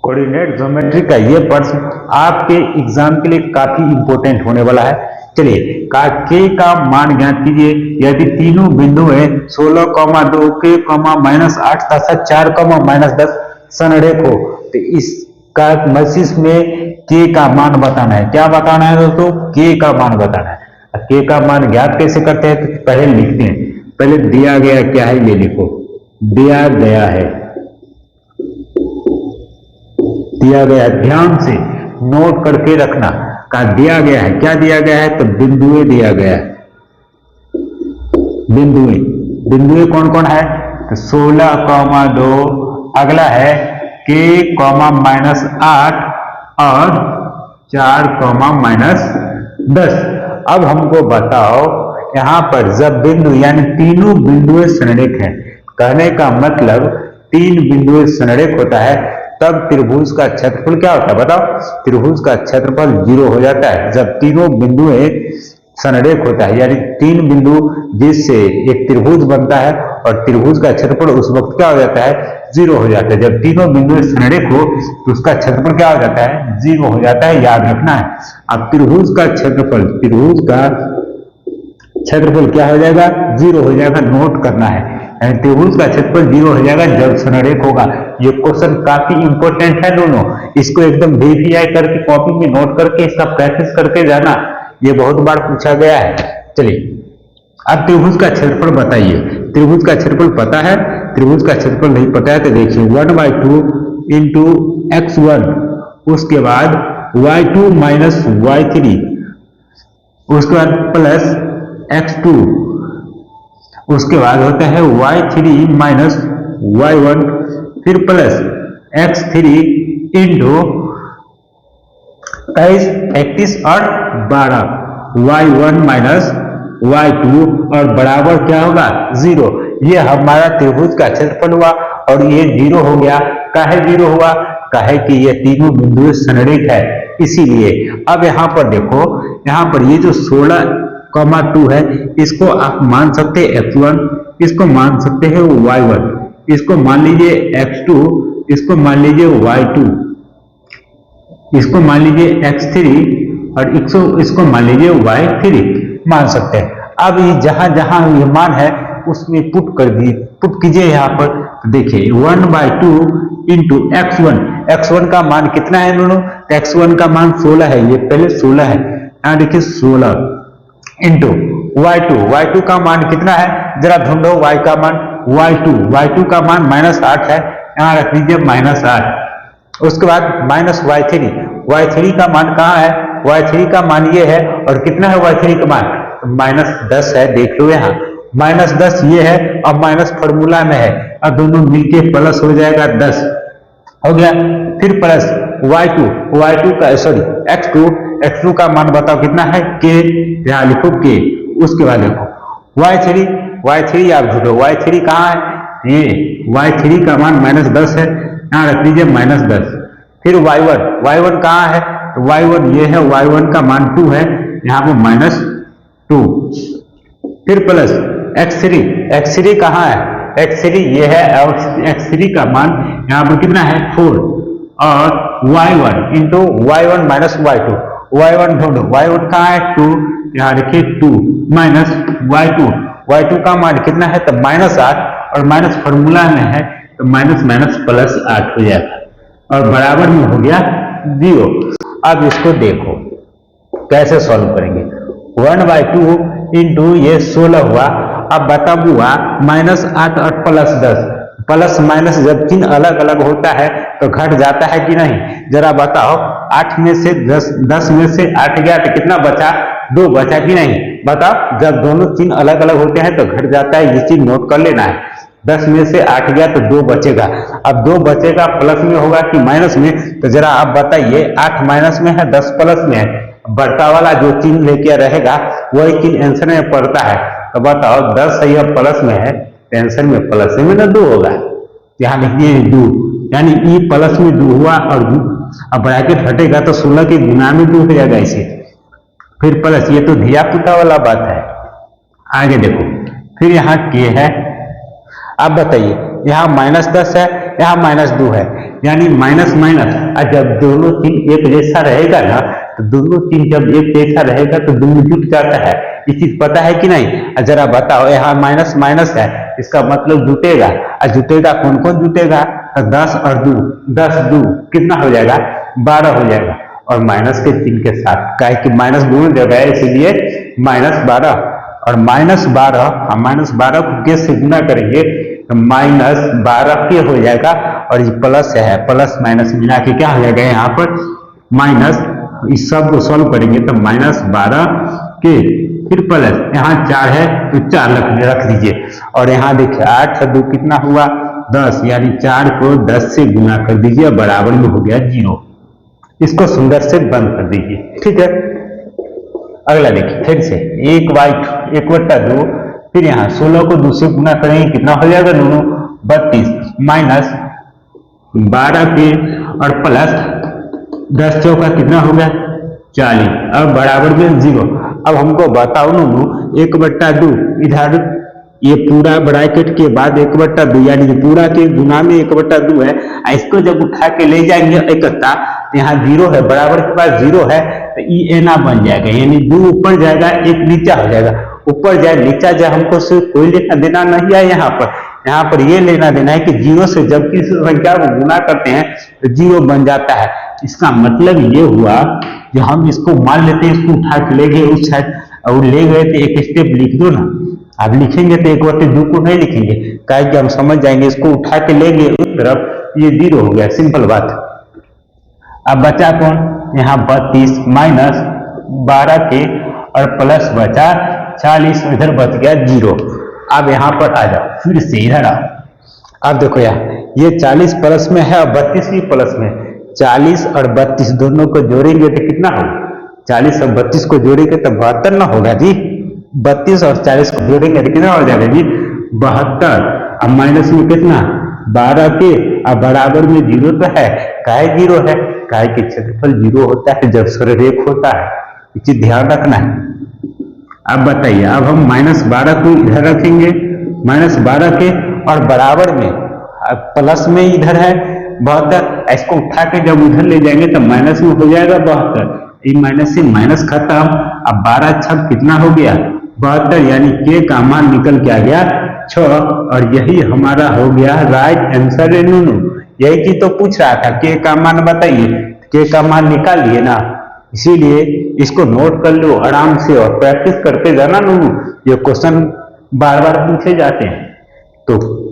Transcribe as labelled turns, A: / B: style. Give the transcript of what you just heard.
A: Coordinate geometry का ये प्रश्न आपके एग्जाम के लिए काफी इंपॉर्टेंट होने वाला है। चलिए के का मान ज्ञात कीजिए। यदि तीनों बिंदु है 16,2 के -8 तथा 4,-10 संरेख हो तो इसका मस्तिष्क में के का मान बताना है। क्या बताना है दोस्तों? के का मान बताना है। के का मान ज्ञात कैसे करते हैं तो पहले लिखते हैं। पहले दिया गया क्या है ये लिखो। दिया गया है, दिया गया, ध्यान से नोट करके रखना। का दिया गया है, क्या दिया गया है तो बिंदुएं दिया गया है। बिंदुएं, बिंदुएं कौन कौन है तो 16,2, अगला है के -8 और 4,-10। अब हमको बताओ यहां पर जब बिंदु यानी तीनों बिंदुएं संरेख हैं, कहने का मतलब तीन बिंदुएं संरेख होता है तब त्रिभुज का क्षेत्रफल क्या होता है बताओ? त्रिभुज का क्षेत्रफल 0 हो जाता है जब तीनों बिंदुएं संरेख होता है, यानी तीन बिंदु जिससे एक त्रिभुज बनता है और त्रिभुज का क्षेत्रफल उस वक्त क्या हो जाता है 0 हो जाता है। जब तीनों बिंदु संरेख हो तो उसका क्षेत्रफल क्या हो जाता है 0 हो जाता है, याद रखना है। अब त्रिभुज का क्षेत्रफल, त्रिभुज का क्षेत्रफल क्या हो जाएगा 0 हो जाएगा, नोट करना है। त्रिभुज का क्षेत्रफल 0 हो जाएगा जब संरेख होगा। ये क्वेश्चन काफी इंपॉर्टेंट है दोनों, इसको एकदम वेरीफाई करके कॉपी में नोट करके इसका प्रैक्टिस करके जाना, ये बहुत बार पूछा गया है। चलिए अब त्रिभुज का क्षेत्रफल बताइए। त्रिभुज का क्षेत्रफल पता है? त्रिभुज का क्षेत्रफल नहीं पता है तो देखिए 1/2 इंटू x1, उसके बाद y2 माइनस y3, उसके बाद प्लस x2, उसके बाद होता है y3 माइनस y1, फिर प्लस x3 इंटू 23, 31 और 12, y1 माइनस y2 और बराबर क्या होगा 0। ये हमारा त्रिभुज का क्षेत्रफल हुआ और ये 0 हो गया। काहे 0 हुआ? काहे कि ये तीनों बिंदु संरेख है इसीलिए। अब यहाँ पर देखो, यहाँ पर ये जो 16,2 है इसको आप मान सकते हैं x1, इसको मान सकते हैं y1, इसको मान लीजिए x2, इसको मान लीजिए y2, इसको मान लीजिए x3 और इसको मान लीजिए y3 मान सकते हैं। अब ये जहां जहां ये मान है उसमें पुट कर दिए, पुट कीजिए यहाँ पर। तो देखिए 1/2 इंटू x1 का मान कितना है दोनों? x1 का मान 16 है, ये पहले 16 है, यहाँ देखिए 16 इंटू y2 का मान कितना है जरा ढूंढो। y का मान y2 का मान -8 है, यहाँ रख लीजिए -8। उसके बाद माइनस y3 का मान कहाँ है? y3 का मान ये है और कितना है y3 का मान -10 है, देख लो यहाँ -10 ये है और माइनस फॉर्मूला में है और दोनों मिलके प्लस हो जाएगा 10 हो गया। फिर प्लस y2 का सॉरी x2 का मान बताओ कितना है k, यहाँ लिखो k। उसके बाद देखो y3 आप ढूंढो, y3 कहाँ है? ये y3 का मान -10 है, यहाँ रख लीजिए -10। फिर y1 कहाँ है? y1 ये है, y1 का मान 2 है, यहाँ पर -2। फिर प्लस x3 कहाँ है? x3 ये है और x3 का मान यहाँ पर कितना है 4 और y1 into y1 minus y1 ढूंढो, y1 कहाँ है 2, यहाँ देखिए 2 माइनस y2 का मान कितना है तो -8 और माइनस फॉर्मूला में है तो माइनस प्लस 8 हो जाएगा और बराबर में हो गया 0। अब इसको देखो कैसे सॉल्व करेंगे। 1/2 इंटू ये 16 हुआ, अब बता हुआ -8 और +10, प्लस माइनस जब चिन्ह अलग अलग होता है तो घट जाता है कि नहीं? जरा बताओ 8 में से 10 में से 8 गया तो कितना बचा? 2 बचा कि नहीं? बताओ जब दोनों चिन्ह अलग अलग होते हैं तो घट जाता है, ये चीज नोट कर लेना है। 10 में से 8 गया तो 2 बचेगा। अब 2 बचेगा प्लस में होगा कि माइनस में? तो जरा आप बताइए 8 माइनस में है 10 प्लस में है, बढ़ता वाला जो चिन्ह लेके रहेगा वही चिन्ह आंसर में पड़ता है। तो बताओ 10 है या प्लस में है तो आंसर में प्लस में ना 2 होगा, यहाँ लिखिए 2, यानी ई प्लस में 2 हुआ और अब ब्रैकेट हटेगा तो 16 के गुना में 2 हो जाएगा इसे। फिर प्लस, ये तो धिया पुता वाला बात है। आगे देखो फिर यहाँ के है, अब बताइए यहाँ -10 है, यहाँ -2 है, यानी माइनस माइनस। और जब दोनों चिन्ह एक जैसा रहेगा ना, तो दोनों चिन्ह जब एक जैसा रहेगा तो दोनों जुट जाता है। ये चीज पता है कि नहीं? जरा बताओ, यहाँ माइनस माइनस है, इसका मतलब जुटेगा। और जुटेगा कौन कौन जुटेगा? तो 10 और 2, 10 2 कितना हो जाएगा? 12 हो जाएगा। और माइनस के चिन्ह के साथ, काहे कि माइनस दोनों जगह है, इसीलिए -12। और -12 को के से गुना करेंगे तो -12 के हो जाएगा। और ये प्लस है, प्लस माइनस मिला के क्या हो जाएगा यहाँ पर माइनस। इस सब को सॉल्व करेंगे तो -12 के फिर प्लस, यहाँ 4 है तो 4 रख दीजिए। और यहाँ देखिए 8 और 2 कितना हुआ? 10, यानी 4 को 10 से गुना कर दीजिए, बराबर में हो गया 0। इसको सुंदर से बंद कर दीजिए, ठीक है। अगला देखिए फिर से 1/2, फिर यहाँ 16 को 2 से गुना करेंगे, कितना हो जाएगा दोनों? 32 माइनस 12 के और प्लस 10 चौका कितना हो गया? 40। अब बराबर में 0। अब हमको बताओ नूनू 1/2 इधर, ये पूरा ब्रैकेट के बाद 1/2, यानी कि पूरा के गुना में 1/2 है। इसको जब उठा के ले जाएंगे इकट्ठा, यहाँ 0 है, बराबर के पास 0 है, तो ई एना बन जाएगा, यानी 2 ऊपर जाएगा 1 नीचा हो जाएगा। ऊपर जाए नीचा जाए, हमको सिर्फ कोई लेना देना नहीं है। यहाँ पर ये लेना देना है कि 0 से जब किसी संख्या को गुना करते हैं तो 0 बन जाता है। इसका मतलब ये हुआ कि हम इसको मान लेते हैं, इसको उठा के ले गए उस साइड, और ले गए तो एक स्टेप लिख दो ना। अब लिखेंगे तो 1/2 को नहीं लिखेंगे, काहे कि हम समझ जाएंगे, इसको उठा के ले गए उस तरफ, ये 0 हो गया, सिंपल बात। अब बचा कौन? यहाँ 32 माइनस 12 के और प्लस बचा 40, इधर बच गया 0। अब यहाँ पर आ जाओ, फिर से इधर आओ। अब देखो यार, ये 40 प्लस में है और 32 भी प्लस में। 40 और 32 दोनों को जोड़ेंगे तो कितना होगा? 40 और 32 को जोड़ेंगे तो 72 ना होगा जी। 32 और 40 को जोड़ेंगे तो कितना हो जाएगा जी? 72। अब माइनस में कितना? 12 के, अब बराबर में 0 तो है। काहे 0 है? काहे कि क्षेत्रफल 0 होता है जब सर्वरेख होता है, ये चीज ध्यान रखना है। अब बताइए, अब हम -12 को इधर रखेंगे, -12 के और बराबर में प्लस में इधर है 72। इसको उठा के जब उधर ले जाएंगे तो माइनस में हो जाएगा 72। ये माइनस से माइनस खत्म। अब 12 छक कितना हो गया? 72, यानी के का मान निकल के आ गया 6। और यही हमारा हो गया राइट आंसर। यही चीज तो पूछ रहा था, के का मान बताइए, के का मान निकाल लिए ना। इसीलिए इसको नोट कर लो आराम से और प्रैक्टिस करते जाना नूनू। ये क्वेश्चन बार बार पूछे जाते हैं, तो